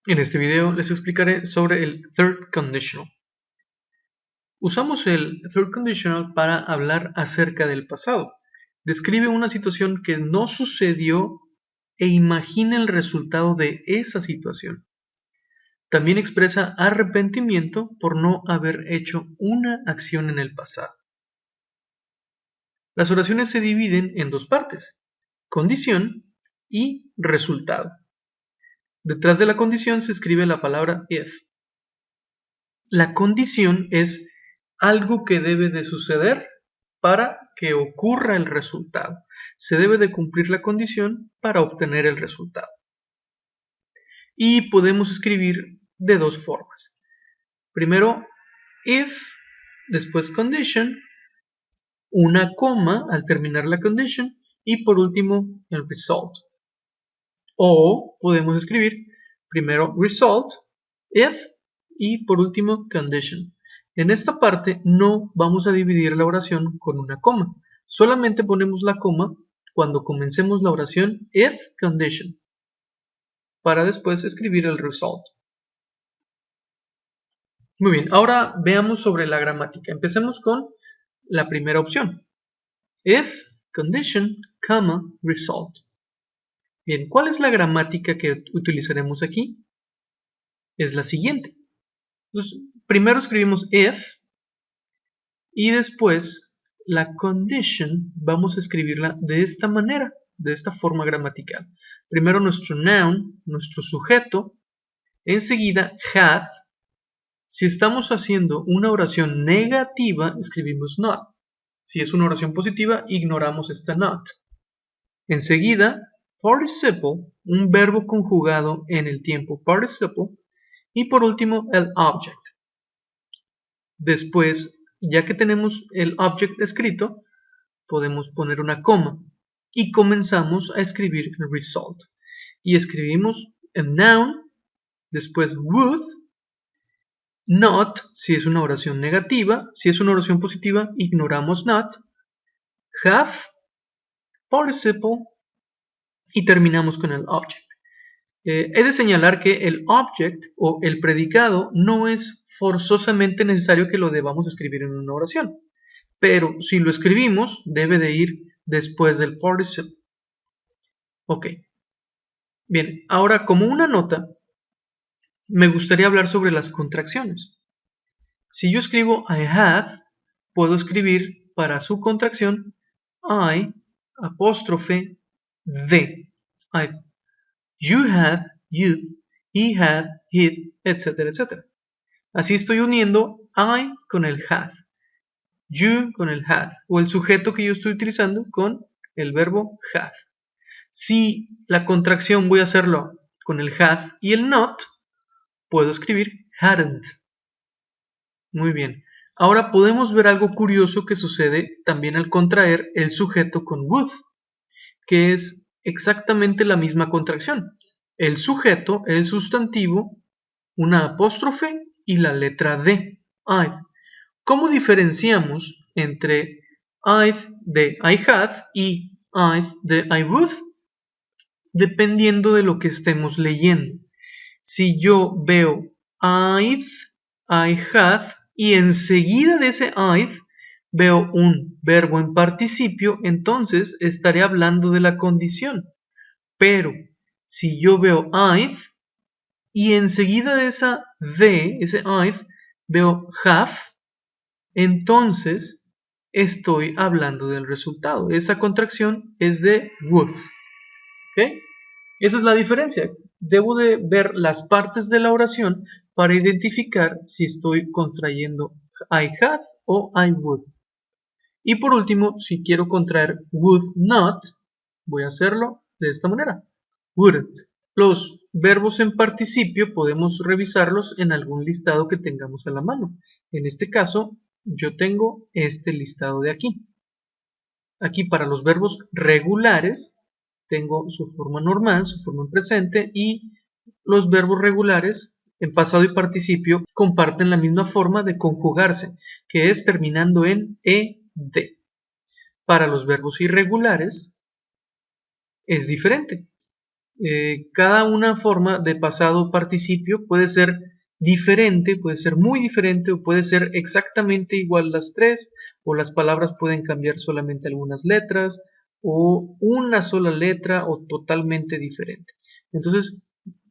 En este video les explicaré sobre el third conditional. Usamos el third conditional para hablar acerca del pasado. Describe una situación que no sucedió e imagina el resultado de esa situación. También expresa arrepentimiento por no haber hecho una acción en el pasado. Las oraciones se dividen en dos partes: condición y resultado. Detrás de la condición se escribe la palabra if. La condición es algo que debe de suceder para que ocurra el resultado. Se debe de cumplir la condición para obtener el resultado. Y podemos escribir de dos formas. Primero, if, después condition, una coma al terminar la condition y por último el result. O podemos escribir primero result, if y por último condition. En esta parte no vamos a dividir la oración con una coma. Solamente ponemos la coma cuando comencemos la oración if condition, para después escribir el result. Muy bien, ahora veamos sobre la gramática. Empecemos con la primera opción. If condition, result. Bien, ¿cuál es la gramática que utilizaremos aquí? Es la siguiente. Entonces, primero escribimos if y después la condition vamos a escribirla de esta manera, de esta forma gramatical. Primero nuestro noun, nuestro sujeto, enseguida had. Si estamos haciendo una oración negativa, escribimos not. Si es una oración positiva, ignoramos esta not. Enseguida, participle, un verbo conjugado en el tiempo participle. Y por último, el object. Después, ya que tenemos el object escrito, podemos poner una coma y comenzamos a escribir el result. Y escribimos el noun, después would, not, si es una oración negativa. Si es una oración positiva, ignoramos not, have, participle y terminamos con el object. He de señalar que el object o el predicado no es forzosamente necesario que lo debamos escribir en una oración, pero si lo escribimos debe de ir después del participle. Ok. Bien, ahora como una nota me gustaría hablar sobre las contracciones. Si yo escribo I had, puedo escribir para su contracción I apóstrofe the. You had, you'd, he had, he'd, etcétera, etcétera. Así estoy uniendo I con el had, you con el had, o el sujeto que yo estoy utilizando con el verbo had. Si la contracción voy a hacerlo con el had y el not, puedo escribir hadn't. Muy bien. Ahora podemos ver algo curioso que sucede también al contraer el sujeto con would, que es exactamente la misma contracción. El sujeto, el sustantivo, una apóstrofe y la letra D, I'd. ¿Cómo diferenciamos entre I'd de I had y I'd de I would? Dependiendo de lo que estemos leyendo. Si yo veo I'd, I had y enseguida de ese I'd veo un verbo en participio, entonces estaré hablando de la condición. Pero si yo veo I'd y enseguida de esa de, ese I'd, veo have, entonces estoy hablando del resultado. Esa contracción es de would. ¿Ok? Esa es la diferencia. Debo de ver las partes de la oración para identificar si estoy contrayendo I had o I would. Y por último, si quiero contraer would not, voy a hacerlo de esta manera. Wouldn't. Los verbos en participio podemos revisarlos en algún listado que tengamos a la mano. En este caso, yo tengo este listado de aquí. Aquí para los verbos regulares, tengo su forma normal, su forma en presente, y los verbos regulares en pasado y participio comparten la misma forma de conjugarse, que es terminando en ed. Para los verbos irregulares es diferente. cada una forma de pasado participio puede ser diferente, puede ser muy diferente o puede ser exactamente igual las tres, o las palabras pueden cambiar solamente algunas letras o una sola letra o totalmente diferente. Entonces,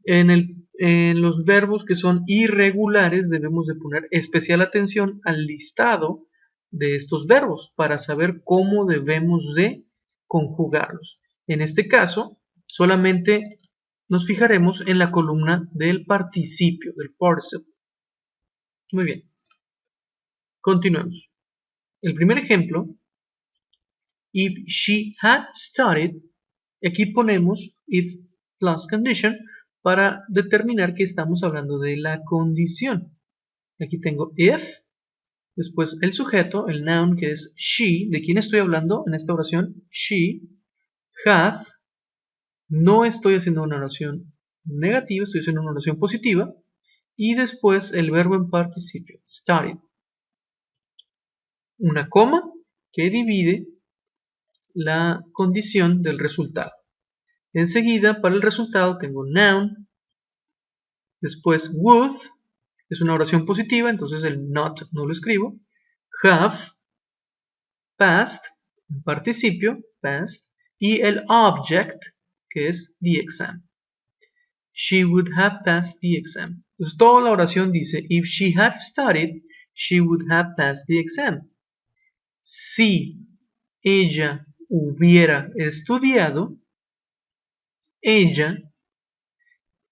en los verbos que son irregulares debemos de poner especial atención al listado de estos verbos para saber cómo debemos de conjugarlos. En este caso, solamente nos fijaremos en la columna del participio, del participle. Muy bien. Continuemos. El primer ejemplo, if she had studied, aquí ponemos if plus condition para determinar que estamos hablando de la condición. Aquí tengo if, después el sujeto, el noun que es she. ¿De quién estoy hablando en esta oración? She had. No estoy haciendo una oración negativa, estoy haciendo una oración positiva. Y después el verbo en participio, studied. Una coma que divide la condición del resultado. Enseguida, para el resultado tengo noun, después would, es una oración positiva, entonces el not no lo escribo. Have, past, participio, past, y el object, que es the exam. She would have passed the exam. Entonces toda la oración dice, if she had studied, she would have passed the exam. Si ella hubiera estudiado, ella.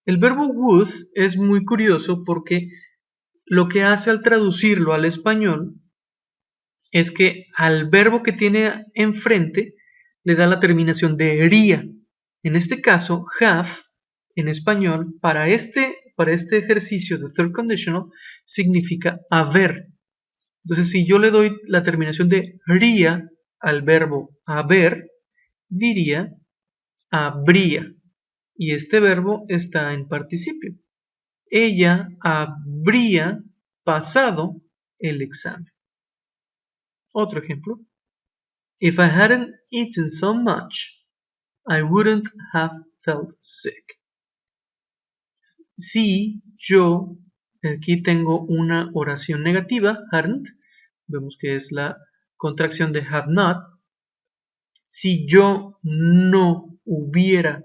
El verbo would es muy curioso porque lo que hace al traducirlo al español es que al verbo que tiene enfrente le da la terminación de ería. En este caso, have, en español, para este ejercicio de third conditional, significa haber. Entonces, si yo le doy la terminación de ría al verbo haber, diría habría. Y este verbo está en participio. Ella habría pasado el examen. Otro ejemplo. If I hadn't eaten so much, I wouldn't have felt sick. Si yo, aquí tengo una oración negativa, hadn't, vemos que es la contracción de have not. Si yo no hubiera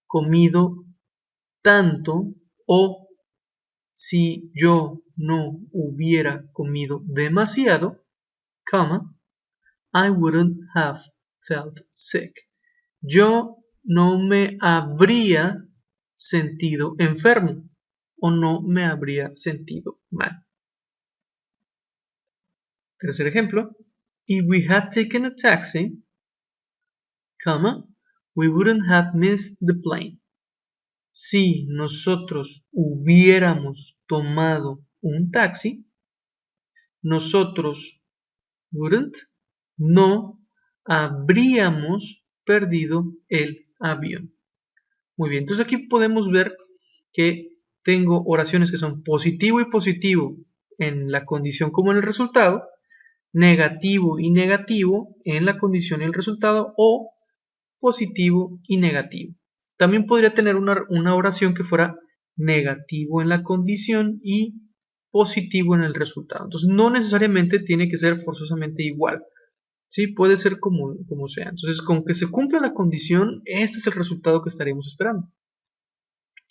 comido tanto, o si yo no hubiera comido demasiado, comma, I wouldn't have felt sick. Yo no me habría sentido enfermo o no me habría sentido mal. Tercer ejemplo. If we had taken a taxi, comma, we wouldn't have missed the plane. Si nosotros hubiéramos tomado un taxi, nosotros wouldn't, no habríamos perdido el avión. Muy bien, entonces aquí podemos ver que tengo oraciones que son positivo y positivo en la condición como en el resultado, negativo y negativo en la condición y el resultado, o positivo y negativo. También podría tener una oración que fuera negativo en la condición y positivo en el resultado. Entonces no necesariamente tiene que ser forzosamente igual. ¿Sí? Puede ser como sea. Entonces con que se cumpla la condición, este es el resultado que estaríamos esperando.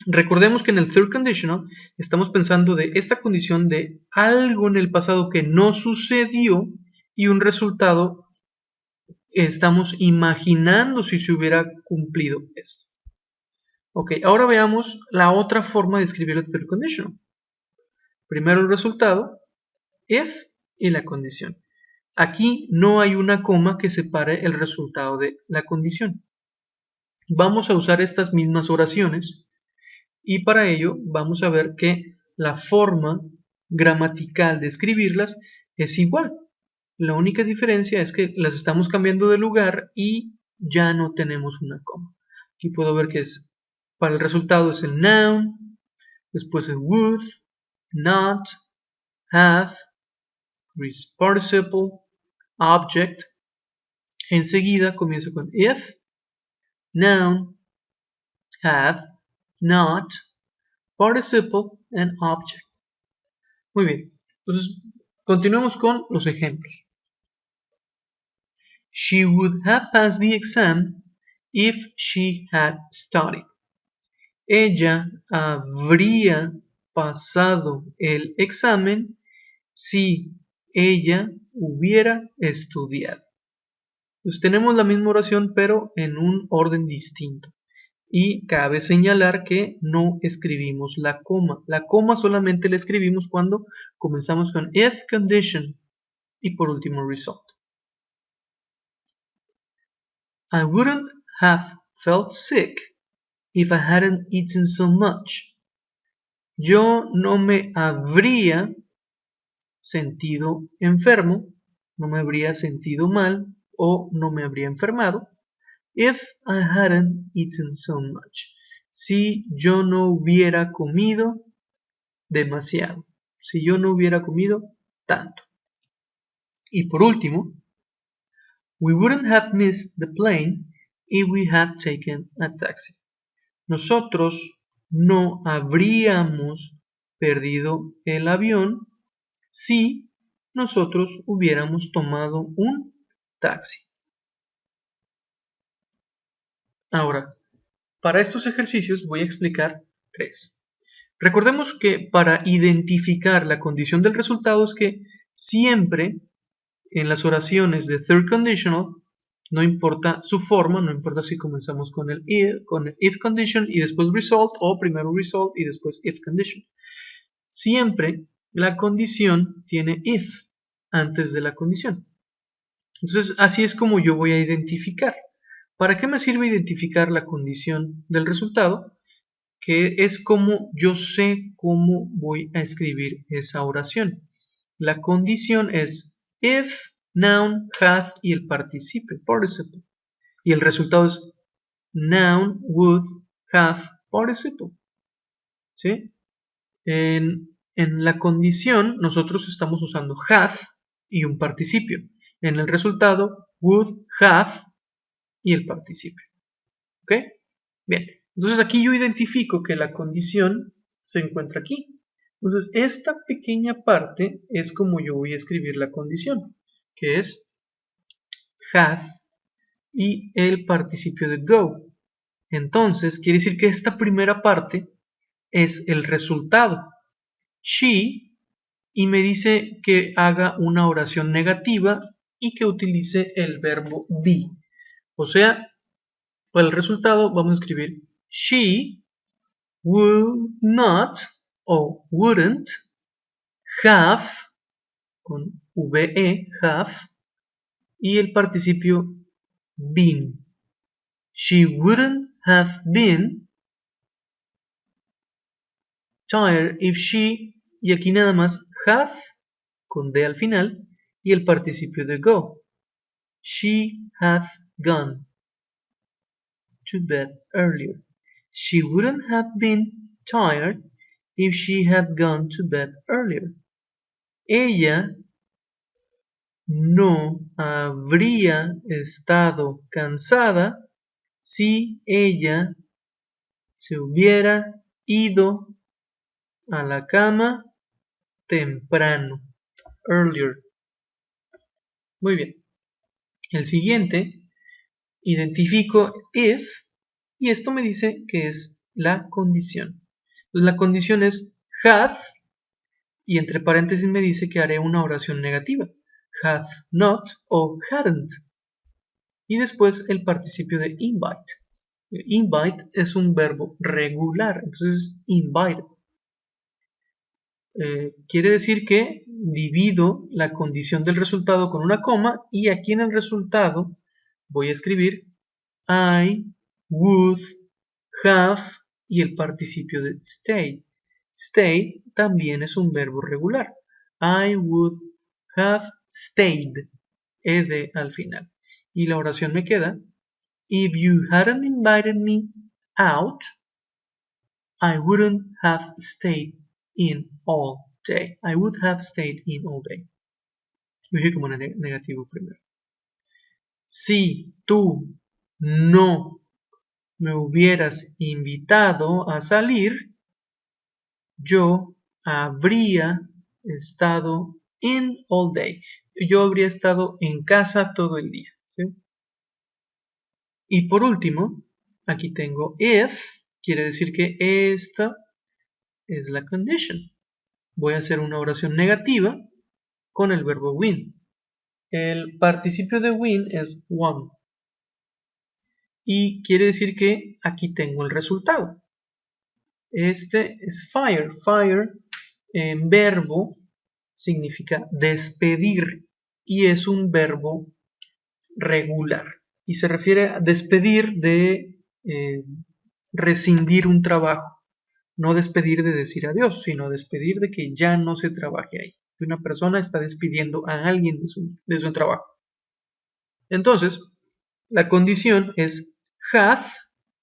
Recordemos que en el third conditional estamos pensando de esta condición de algo en el pasado que no sucedió y un resultado estamos imaginando si se hubiera cumplido esto. Ok, ahora veamos la otra forma de escribir el third conditional. Primero el resultado, if, y la condición. Aquí no hay una coma que separe el resultado de la condición. Vamos a usar estas mismas oraciones y para ello vamos a ver que la forma gramatical de escribirlas es igual. La única diferencia es que las estamos cambiando de lugar y ya no tenemos una coma. Aquí puedo ver que para el resultado es el noun, después el would, not, have, participle, object. Enseguida comienzo con if, noun, have, not, participle and object. Muy bien. Entonces, continuemos con los ejemplos. She would have passed the exam if she had studied. Ella habría pasado el examen si ella hubiera estudiado. Pues tenemos la misma oración pero en un orden distinto. Y cabe señalar que no escribimos la coma. La coma solamente la escribimos cuando comenzamos con if condition y por último result. I wouldn't have felt sick if I hadn't eaten so much. Yo no me habría sentido enfermo, no me habría sentido mal o no me habría enfermado if I hadn't eaten so much. Si yo no hubiera comido demasiado. Si yo no hubiera comido tanto. Y por último, we wouldn't have missed the plane if we had taken a taxi. Nosotros no habríamos perdido el avión si nosotros hubiéramos tomado un taxi. Ahora, para estos ejercicios voy a explicar 3. Recordemos que para identificar la condición del resultado es que siempre en las oraciones de third conditional, no importa su forma, no importa si comenzamos con el if condition y después result o primero result y después if condition. Siempre la condición tiene if antes de la condición. Entonces así es como yo voy a identificar. ¿Para qué me sirve identificar la condición del resultado? Que es como yo sé cómo voy a escribir esa oración. La condición es if, noun, had y el participio, participle. Y el resultado es noun, would, have, participle. ¿Sí? En la condición nosotros estamos usando had y un participio. En el resultado, would, have y el participio. ¿Ok? Bien. Entonces aquí yo identifico que la condición se encuentra aquí. Entonces esta pequeña parte es como yo voy a escribir la condición, que es had y el participio de go. Entonces quiere decir que esta primera parte es el resultado. She, y me dice que haga una oración negativa y que utilice el verbo be. O sea, para el resultado vamos a escribir she would not o wouldn't have con VE, have, y el participio been. She wouldn't have been tired if she, y aquí nada más have con D al final y el participio de go. She had gone to bed earlier. She wouldn't have been tired if she had gone to bed earlier. Ella no habría estado cansada si ella se hubiera ido a la cama temprano. Earlier. Muy bien. El siguiente, identifico if y esto me dice que es la condición. Entonces la condición es had y entre paréntesis me dice que haré una oración negativa. Had not o hadn't. Y después el participio de invite. Invite es un verbo regular, entonces es invited. Quiere decir que divido la condición del resultado con una coma y aquí en el resultado voy a escribir I would have y el participio de stay. Stay también es un verbo regular. I would have stayed. Ed al final. Y la oración me queda if you hadn't invited me out, I wouldn't have stayed in all day. I would have stayed in all day. Lo dije como negativo primero. Si tú no me hubieras invitado a salir, yo habría estado in all day. Yo habría estado en casa todo el día. ¿Sí? Y por último, aquí tengo if, quiere decir que esta es la condition. Voy a hacer una oración negativa con el verbo win. El participio de win es won. Y quiere decir que aquí tengo el resultado. Este es fire. Fire en verbo significa despedir y es un verbo regular. Y se refiere a despedir de rescindir un trabajo. No despedir de decir adiós, sino despedir de que ya no se trabaje ahí. Que una persona está despidiendo a alguien de su trabajo. Entonces, la condición es hath,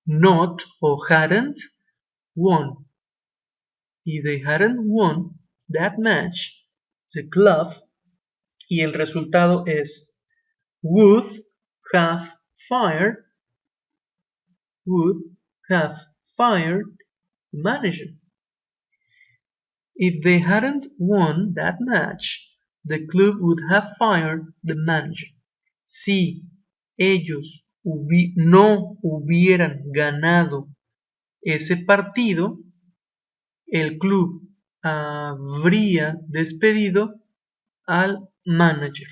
not o hadn't won. Y they hadn't won that match, the club, y el resultado es would have fired the manager. If they hadn't won that match, the club would have fired the manager. Si ellos no hubieran ganado ese partido, el club habría despedido al manager.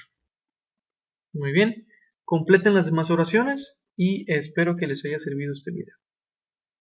Muy bien, completen las demás oraciones y espero que les haya servido este video.